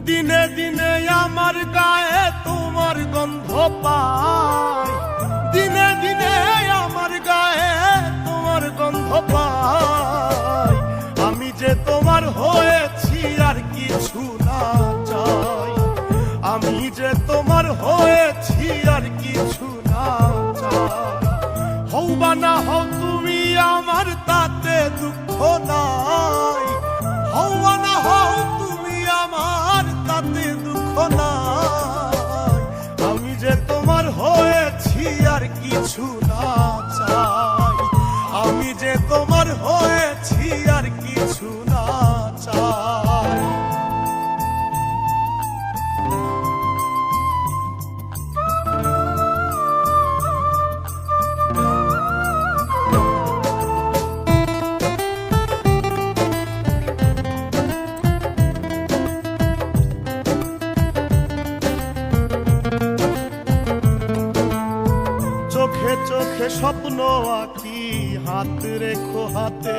দিনে দিনে আমার গায়ে তোমার গন্ধ পাই, দিনে দিনে আমার গায়ে তোমার গন্ধ পাই। আমি যে তোমার হয়েছি আর কিছু না চাই, আমি যে তোমার হয়েছি আর কিছু না চাই। হও বা না হও তুমি আমার তাতে দুঃখ নাই, হও বা না হও তুমি আমার তাতে দুঃখ নাই। আমি যে তোমার হয়েছি আর কিছু না চাই, আমি যে তোমার হয়েছি আর কিছু না চাই। চোখে চোখে স্বপ্ন আঁকি, হাত রেখো হাতে,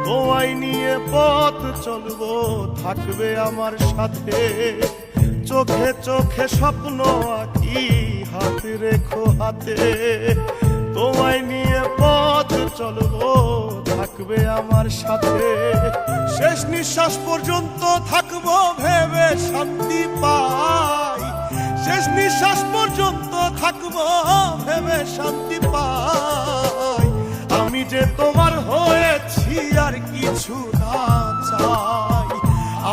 তোমায় নিয়ে পথ চলবো থাকবে আমার সাথে। চোখে চোখে স্বপ্ন আঁকি, হাত রেখো হাতে, তোমায় নিয়ে পথ চলবো থাকবে আমার সাথে। শেষ নিঃশ্বাস পর্যন্ত থাকবো ভেবে শান্তি পাই, শেষ নিঃশ্বাস পর্যন্ত থাকবো ভেবে শান্তি পাই। আমি যে তোমার হয়েছি আর কিছু না চাই,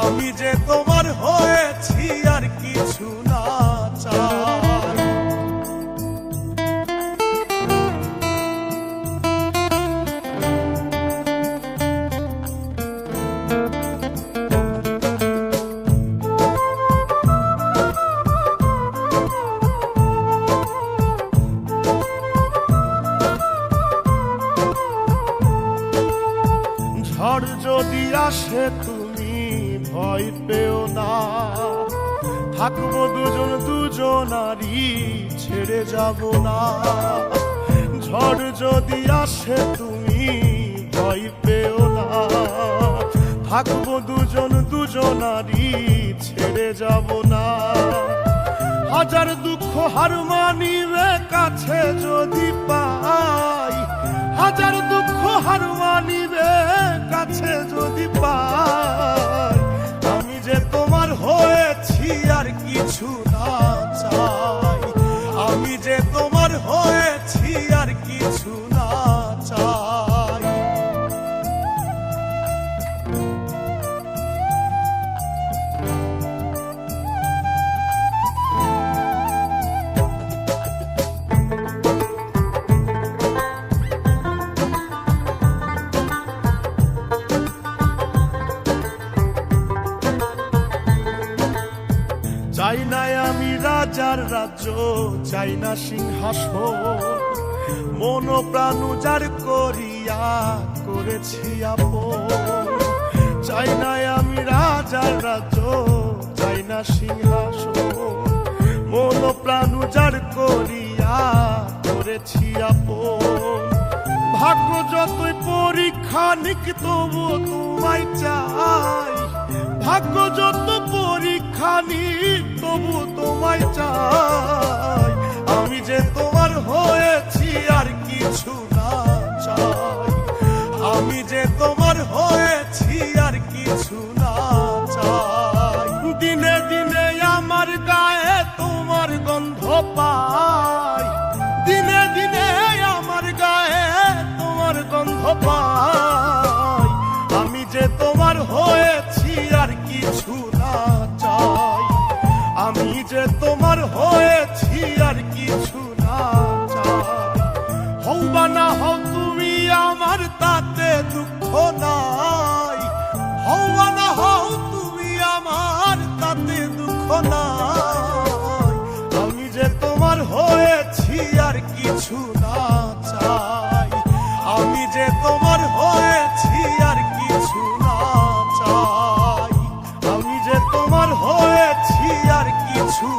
আমি যে তোমার হয়েছি আর কিছু না চাই। ঝড় যদি আসে তুমি ভয় পেও না, থাকবো দুজন দুজনারই ছেড়ে যাব না। ঝড় যদি আসে তুমি ভয় পেও না, থাকবো দুজন দুজনারই ছেড়ে যাব না। হাজার দুঃখ হার মানিবে কাছে যদি পাই, হাজার দুঃখ হার মানিবে কাছে যদি পাই। আমি যে তোমার হয়েছি আর কিছু না চাই, আমি যে তোমার হয়েছি আর কিছু না চাই। চাই না আমি রাজার রাজ্য, চাই না সিংহাসন, মন প্রাণ উজাড় করিয়া করেছি আপন। চাই না আমি রাজার রাজ্য, চাই না সিংহাসন, মন প্রাণ উজাড় করিয়া করেছি আপন। ভাগ্য যতই পরীক্ষা নিক তবু তোমায় চাই, ভাগ্য যত পরীক্ষা নিক তবু তোমায় চাই। আমি যে তোমার হয়েছি আর কিছু না চাই, আমি যে তোমার হয়েছি আর কিছু না চাই। দিনে দিনে আমার গায়ে তোমার গন্ধ পাই, দিনে দিনে আমার গায়ে তোমার গন্ধ পাই। আমি যে তোমার হয়েছি আর কিছু না চাই, আমি যে তোমার হয়েছি আর কিছু না চাই। হও বা না হও তুমি আমার তাতে দুঃখ নাই, হও বা না হও তুমি আমার তাতে দুঃখ নাই। আমি যে তোমার হয়েছি আর কিছু না চাই, আমি যে তোমার হয়েছি আর কিছু না চাই, আমি যে তোমার হয়েছি আর কিছু